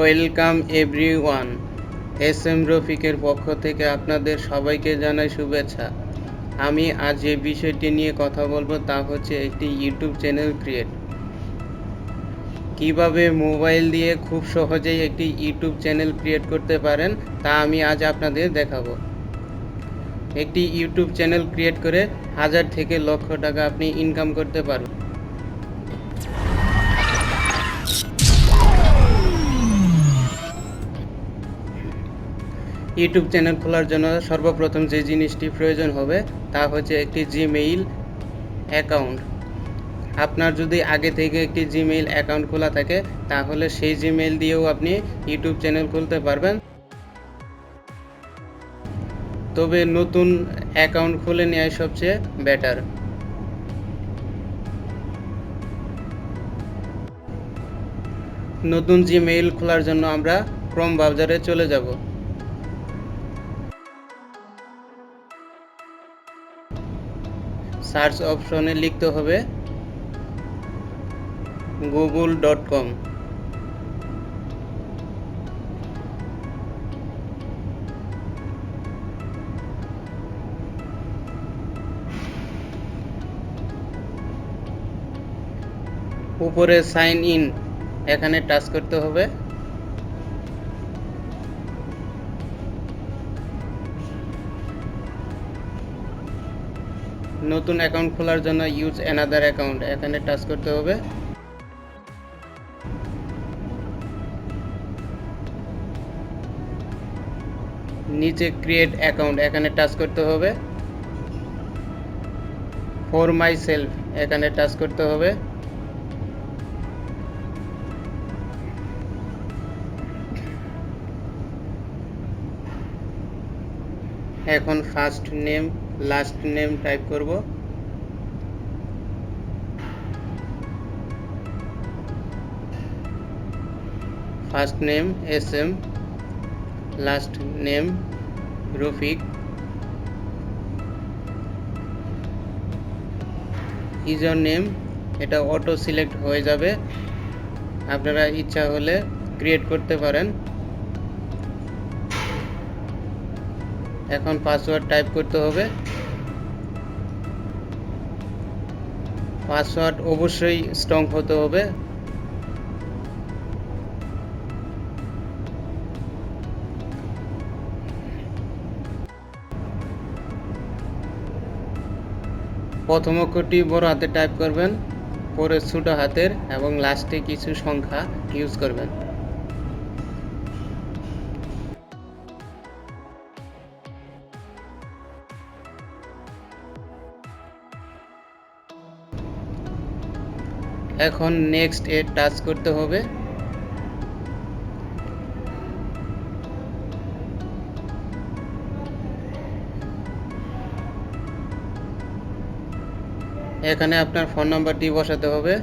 Welcome everyone. S M রফিকের পক্ষ থেকে আপনাদের সবাইকে জানাই শুভেচ্ছা। আমি আজ যে বিষয়টি নিয়ে কথা বলবো তা হচ্ছে একটি ইউটিউব চ্যানেল ক্রিয়েট। কিভাবে মোবাইল দিয়ে খুব সহজেই একটি ইউটিউব চ্যানেল ক্রিয়েট করতে পারেন তা আমি আজ আপনাদের দেখাবো। একটি ইউটিউব চ্যানেল ক্রিয়েট করে 1000 থেকে লক্ষ টাকা আপনি ইনকাম করতে পারবেন। ইউটিউব চ্যানেল খোলার জন্য সর্বপ্রথম যে জিনিসটি প্রয়োজন হবে তা হচ্ছে একটি জিমেইল অ্যাকাউন্ট। আপনার যদি আগে থেকে একটি জিমেইল অ্যাকাউন্ট খোলা থাকে তাহলে সেই জিমেইল দিয়েও আপনি ইউটিউব চ্যানেল খুলতে পারবেন, তবে নতুন অ্যাকাউন্ট খুলে নেওয়াই সবচেয়ে বেটার। নতুন জিমেইল খোলার জন্য আমরা ক্রোম ব্রাউজারে চলে যাব। সার্চ অপশনে লিখতে হবে google.com। উপরে সাইন ইন এখানে টাচ করতে হবে। নতুন অ্যাকাউন্ট খোলার জন্য ইউজ অ্যানাদার অ্যাকাউন্ট এখানে টাচ করতে হবে। নিচে ক্রিয়েট অ্যাকাউন্ট এখানে টাচ করতে হবে। ফর মাই সেলফ এখানে টাচ করতে হবে। এখন first name last name type করব। First name SM, last name Rafiq. User name এটা অটো সিলেক্ট হয়ে যাবে, আপনারা ইচ্ছা হলে ক্রিয়েট করতে পারেন। এখন পাসওয়ার্ড টাইপ করতে হবে। পাসওয়ার্ড অবশ্যই স্ট্রং হতে হবে। প্রথম অক্ষরটি বড় হাতে টাইপ করবেন, পরে ছোট হাতের এবং লাস্টে কিছু সংখ্যা ইউজ করবেন। এখন নেক্সট এ টাচ করতে হবে। এখানে আপনার ফোন নাম্বারটি বসাতে হবে।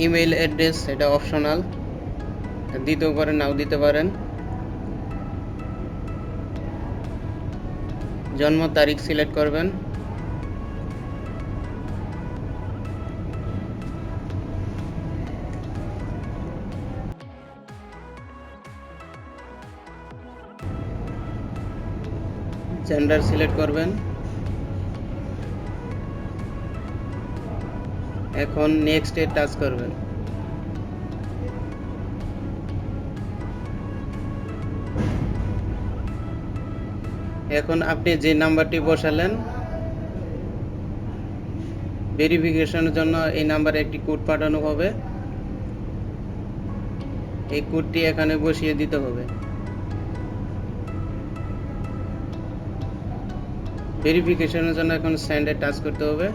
ইমেইল অ্যাড্রেস এটা অপশনাল, দিতেও পারেন নাও দিতে পারেন। জন্ম তারিখ সিলেক্ট করবেন। জেন্ডার সিলেক্ট করবেন। এখন নেক্সট এ টাচ করবেন। এখন আপনি যে নাম্বারটি বসালেন ভেরিফিকেশনের জন্য এই নাম্বারে একটি কোড পাঠানো হবে, এই কোডটি এখানে বসিয়ে দিতে হবে। ভেরিফিকেশনের জন্য এখন সেন্ডে টাচ করতে হবে।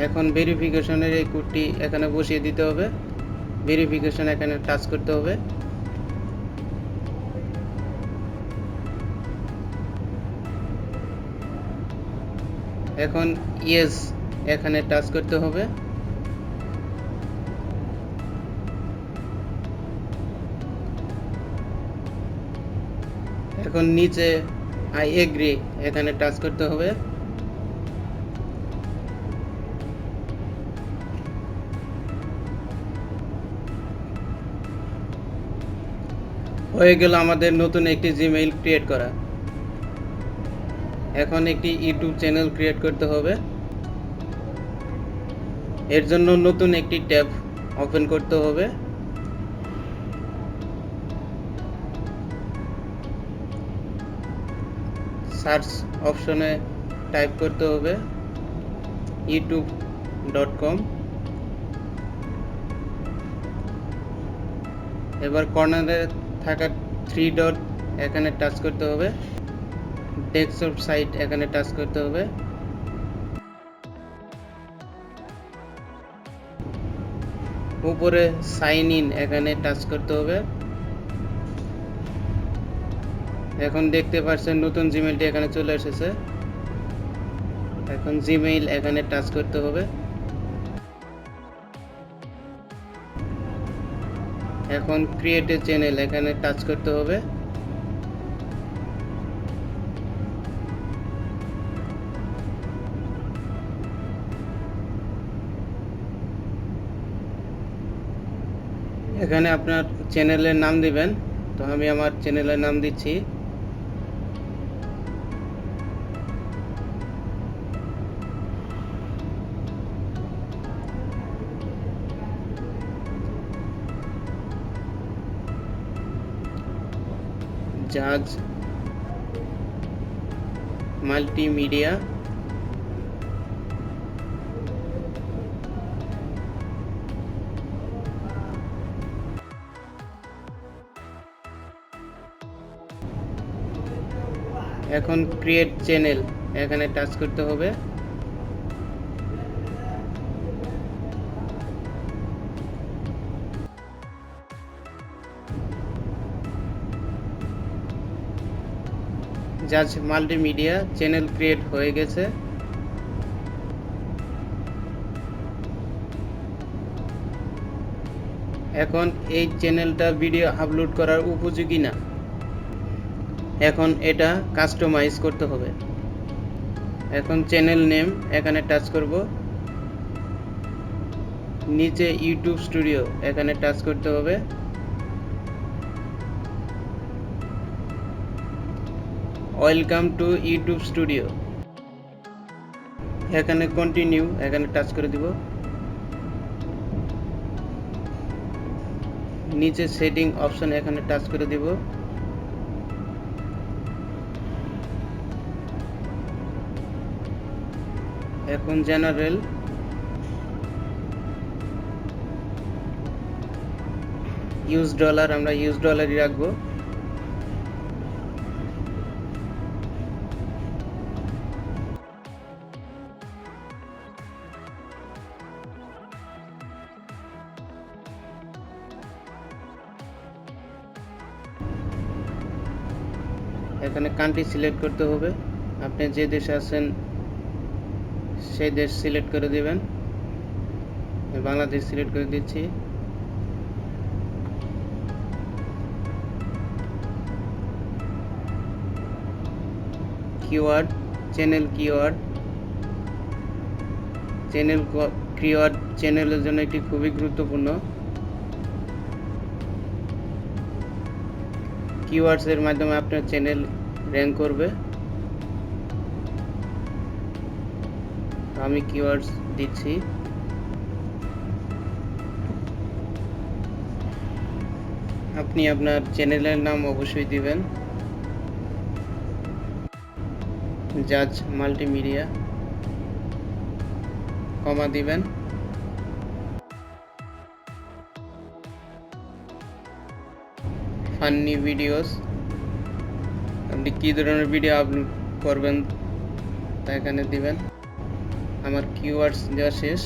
এখন ভেরিফিকেশনের এই কোডটি এখানে বসিয়ে দিতে হবে। ভেরিফিকেশন এখানে টাচ করতে হবে। এখন ইয়েস এখানে টাচ করতে হবে। এখন নিচে আই এগ্রি এখানে টাচ করতে হবে। হয়ে গেল আমাদের নতুন একটি জিমেইল ক্রিয়েট করা। এখন একটি ইউটিউব চ্যানেল ক্রিয়েট করতে হবে। এর জন্য নতুন একটি ট্যাব ওপেন করতে হবে। সার্চ অপশনে টাইপ করতে হবে youtube.com। এবার কর্নারে থাকা 3 ডট এখানে টাচ করতে হবে। ডেস্কটপ সাইট এখানে টাচ করতে হবে। উপরে সাইন ইন এখানে টাচ করতে হবে। এখন দেখতে পাচ্ছেন নতুন জিমেইলটি এখানে চলে এসেছে। এখন জিমেইল এখানে টাচ করতে হবে। এখন ক্রিয়েট এ চ্যানেল এখানে টাচ করতে হবে। এখানে আপনার চ্যানেলের নাম দিবেন। তো আমি আমার চ্যানেলের নাম দিচ্ছি জাজ মাল্টিমিডিয়া। এখন ক্রিয়েট চ্যানেল এখানে টাচ করতে হবে। জাজ মাল্টিমিডিয়া চ্যানেল ক্রিয়েট হয়ে গেছে। এখন এই চ্যানেলটা ভিডিও আপলোড করার উপযোগী না। এখন এটা কাস্টমাইজ করতে হবে। এখন চ্যানেল নেম এখানে টাচ করব। নিচে ইউটিউব স্টুডিও এখানে টাচ করতে হবে। ওয়েলকাম টু ইউটিউব স্টুডিও এখানে কন্টিনিউ এখানে টাচ করে দিব। নিচে সেটিং অপশন এখানে টাচ করে দিব। এখন জেনারেল ইউএস ডলার আমরা ইউএস ডলারই রাখবো। এখানে কান্ট্রি সিলেক্ট করতে হবে। আপনি যে দেশে আছেন সেই দেশ সিলেক্ট করে দিবেন। বাংলাদেশ সিলেক্ট করে দিচ্ছি। কিওয়ার্ড চ্যানেল কিওয়ার্ড চ্যানেলের জন্য এটি খুবই গুরুত্বপূর্ণ। কিওয়ার্ডস এর মাধ্যমে আপনার চ্যানেল র্যাঙ্ক করবে। আমি কিওয়ার্ডস দিচ্ছি। আপনি আপনার চ্যানেলের নাম অবশ্যই দিবেন। জাজ মাল্টিমিডিয়া কমা দিবেন। ফান্নি ভিডিওস আপনি কী ধরনের ভিডিও আপলোড করবেন তা এখানে দিবেন। আমার কিওয়ার্ডস দেওয়া শেষ।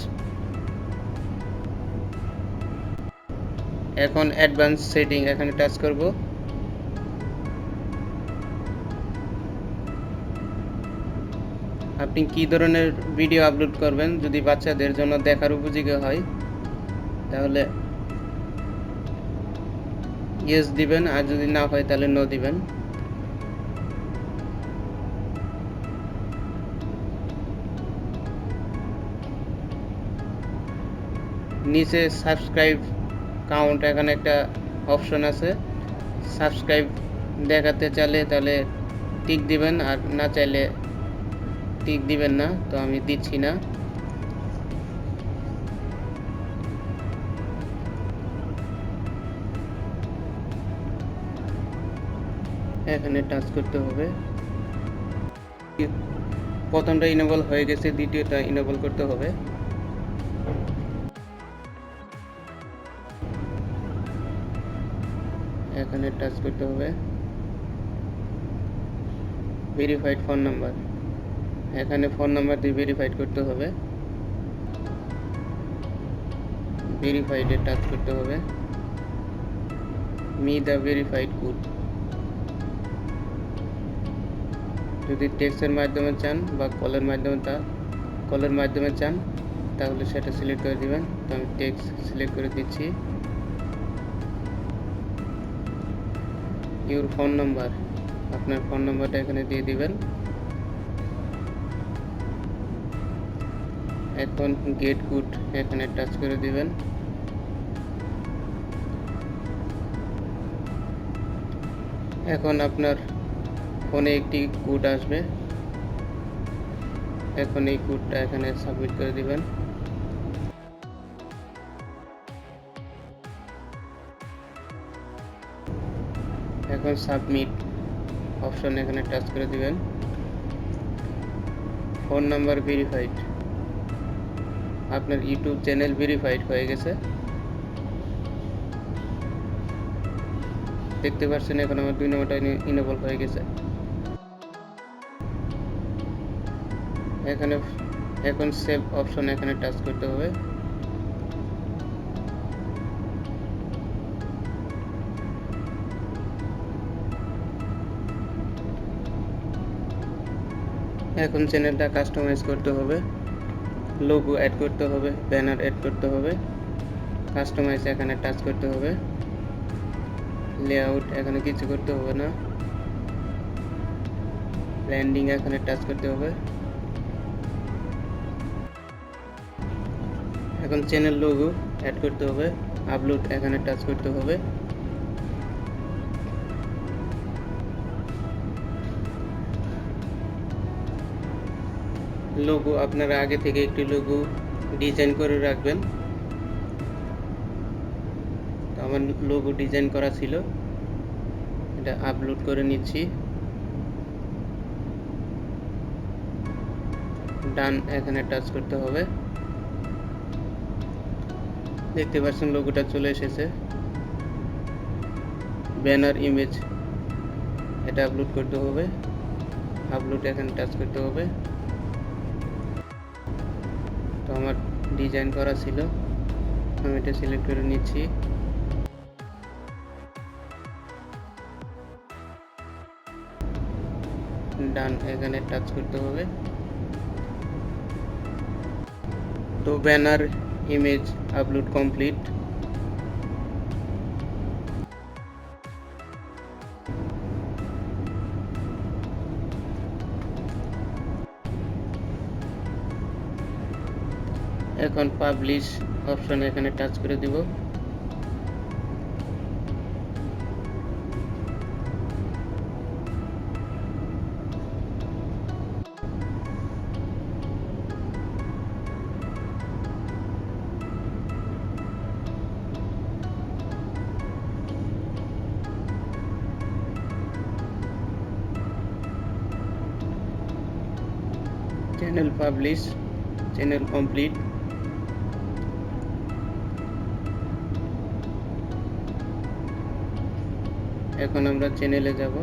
এখন অ্যাডভান্স সেটিং এখানে টাচ করব। আপনি কী ধরনের ভিডিও আপলোড করবেন, যদি বাচ্চাদের জন্য দেখার উপযোগী হয় তাহলে ইয়েস দিবেন, আর যদি না হয় তাহলে নো দিবেন। নিচে সাবস্ক্রাইব কাউন্ট এখানে একটা অপশন আছে, সাবস্ক্রাইব দেখাতে চাইলে তাহলে টিক দিবেন, আর না চাইলে টিক দিবেন না। তো আমি দিচ্ছি না। এখানে টাচ করতে হবে। প্রথমটা ইনেবল হয়ে গেছে, দ্বিতীয়টা ইনেবল করতে হবে। এখানে টাচ করতে হবে। ভেরিফাইড ফোন নাম্বার, এখানে ফোন নাম্বার দিয়ে ভেরিফাইড করতে হবে। ভেরিফাইডে টাচ করতে হবে। Me the verified code. যদি টেক্সটের মাধ্যমে চান বা কলের মাধ্যমে চান তাহলে সেটা সিলেক্ট করে দিবেন। তো আমি টেক্সট সিলেক্ট করে দিচ্ছি। ইউর ফোন নাম্বার, আপনার ফোন নাম্বারটা এখানে দিয়ে দিবেন। এখন গেট কোড এখানে টাচ করে দিবেন। এখন আপনার ফোনে একটি কোড আসবে, এখন এই কোডটা এখানে সাবমিট করে দিবেন। এখন সাবমিট অপশন এখানে টাচ করে দিবেন। ফোন নাম্বার ভেরিফাইড, আপনার ইউটিউব চ্যানেল ভেরিফাইড হয়ে গেছে। দেখতে পাচ্ছেন এখন আমার 2 নম্বরটা ইনেবল হয়ে গেছে। এখন সেভ অপশন এখানে টাচ করতে হবে। এখন চ্যানেলটা কাস্টমাইজ করতে হবে, লোগো অ্যাড করতে হবে, ব্যানার অ্যাড করতে হবে। কাস্টমাইজ এখানে টাচ করতে হবে। লেআউট এখানে কিছু করতে হবে না। ব্র্যান্ডিং এখানে টাচ করতে হবে। এখন চ্যানেল লোগো অ্যাড করতে হবে, আপলোড এখানে টাচ করতে হবে। লোগো আপনারা আগে থেকে একটি লোগো ডিজাইন করে রাখবেন। তো আমার লোগো ডিজাইন করা ছিল, এটা আপলোড করে নিচ্ছি। ডান এখানে টাচ করতে হবে। দেখতে পাচ্ছেন লোগোটা চলে এসেছে। ব্যানার ইমেজ এটা আপলোড করতে হবে, আপলোড এখানে টাচ করতে হবে। তো আমার ডিজাইন করা ছিল, আমি এটা সিলেক্ট করে নিচ্ছি। ডান এখানে টাচ করতে হবে। তো ব্যানার ইমেজ আপলোড কমপ্লিট। এখন পাবলিশ অপশন এখানে টাচ করে দিব। Channel publish, channel complete. এখন আমরা চ্যানেলে যাব,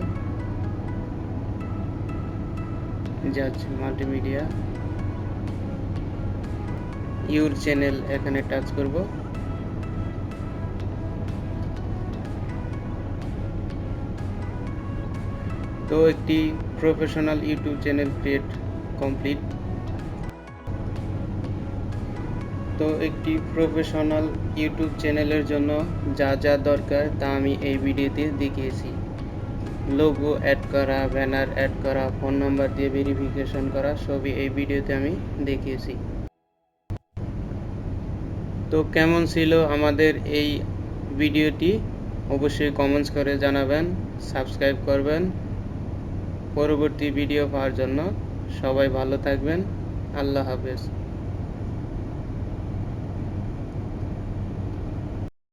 জাজ মাল্টিমিডিয়া, ইউর চ্যানেল এখানে টাচ করব। তো একটি professional YouTube channel create complete. তো একটি প্রফেশনাল ইউটিউব চ্যানেলের জন্য যা যা দরকার তা আমি এই ভিডিওতে দেখিয়েছি। লোগো অ্যাড করা, ব্যানার অ্যাড করা, ফোন নাম্বার দিয়ে ভেরিফিকেশন করা, সবই এই ভিডিওতে আমি দেখিয়েছি। তো কেমন ছিল আমাদের এই ভিডিওটি অবশ্যই কমেন্টস করে জানাবেন, সাবস্ক্রাইব করবেন পরবর্তী ভিডিও পাওয়ার জন্য। সবাই ভালো থাকবেন। আল্লাহ হাফেজ।